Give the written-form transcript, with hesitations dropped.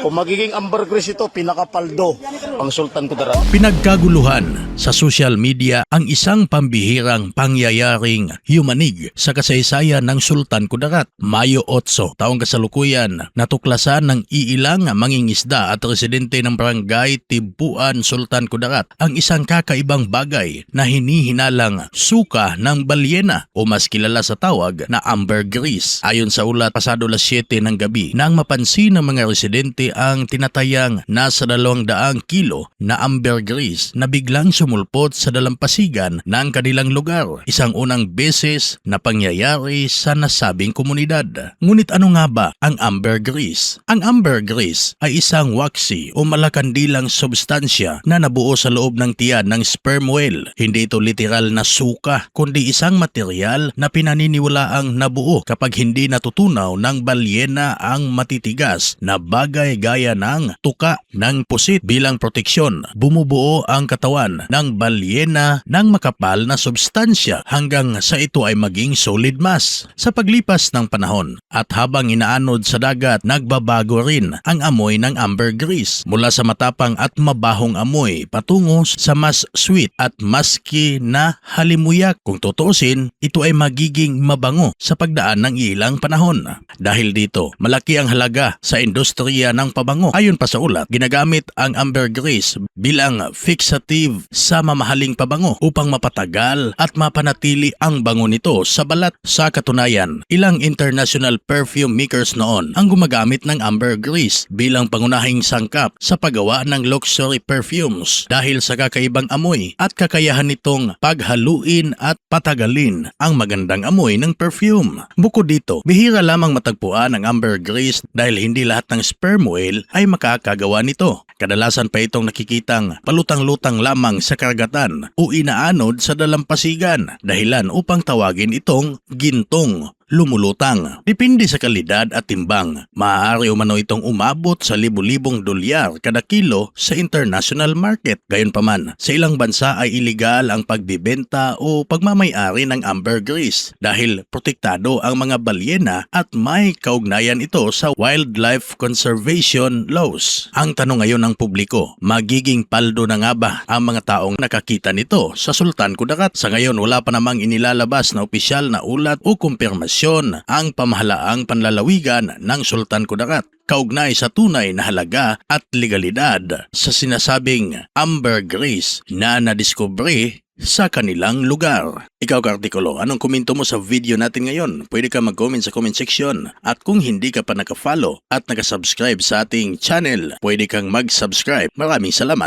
Kung magiging ambergris ito, pinakapaldo ang Sultan Kudarat. Pinagkaguluhan sa social media ang isang pambihirang pangyayaring humanig sa kasaysayan ng Sultan Kudarat. Mayo 8, taong kasalukuyan, natuklasan ng iilang mangingisda at residente ng barangay Tibuan, Sultan Kudarat ang isang kakaibang bagay na hinihinalang suka ng balyena o mas kilala sa tawag na ambergris. Ayon sa ulat, pasado alas 7 ng gabi nang mapansin ng mga residente ang tinatayang nasa 200 kilo na ambergris na biglang sumulpot sa dalampasigan ng kanilang lugar. Isang unang beses na pangyayari sa nasabing komunidad. Ngunit ano nga ba ang ambergris? Ang ambergris ay isang waxy o malakandilang substansya na nabuo sa loob ng tiyan ng sperm whale. Hindi ito literal na suka, kundi isang material na pinaniniwalaang nabuo kapag hindi natutunaw ng balyena ang matitigas na bagay gaya ng tuka ng pusit bilang proteksyon. Bumubuo ang katawan ng balyena ng makapal na substansya hanggang sa ito ay maging solid mass. Sa paglipas ng panahon at habang inaanod sa dagat, nagbabago rin ang amoy ng ambergris mula sa matapang at mabahong amoy patungo sa mas sweet at maski na halimuyak. Kung tutuusin, ito ay magiging mabango sa pagdaan ng ilang panahon. Dahil dito, malaki ang halaga sa industriya ng pabango. Ayon pa sa ulat, ginagamit ang ambergris bilang fixative sa mamahaling pabango upang mapatagal at mapanatili ang bango nito sa balat. Sa katunayan, ilang international perfume makers noon ang gumagamit ng ambergris bilang pangunahing sangkap sa paggawa ng luxury perfumes dahil sa kakaibang amoy at kakayahan nitong paghaluin at patagalin ang magandang amoy ng perfume. Bukod dito, bihira lamang matagpuan ang ambergris dahil hindi lahat ng sperm whale ay makakagawa nito. Kadalasan pa itong nakikitang palutang-lutang lamang sa karagatan o inaanod sa dalampasigan, dahilan upang tawagin itong gintong lumulutang. Depende sa kalidad at timbang. Maaari umano itong umabot sa libu-libong dolyar kada kilo sa international market. Gayunpaman, sa ilang bansa ay iligal ang pagbibenta o pagmamay-ari ng ambergris dahil protektado ang mga balyena at may kaugnayan ito sa wildlife conservation laws. Ang tanong ngayon ng publiko, magiging paldo na nga ba ang mga taong nakakita nito sa Sultan Kudarat? Sa ngayon, wala pa namang inilalabas na opisyal na ulat o kumpirmasyon ang pamahalaang panlalawigan ng Sultan Kudarat kaugnay sa tunay na halaga at legalidad sa sinasabing ambergris na nadiskubre sa kanilang lugar. Ikaw ka-artikulo, anong komento mo sa video natin ngayon? Pwede ka mag-comment sa comment section. At kung hindi ka pa naka-follow at naka-subscribe sa ating channel, pwede kang mag-subscribe. Maraming salamat.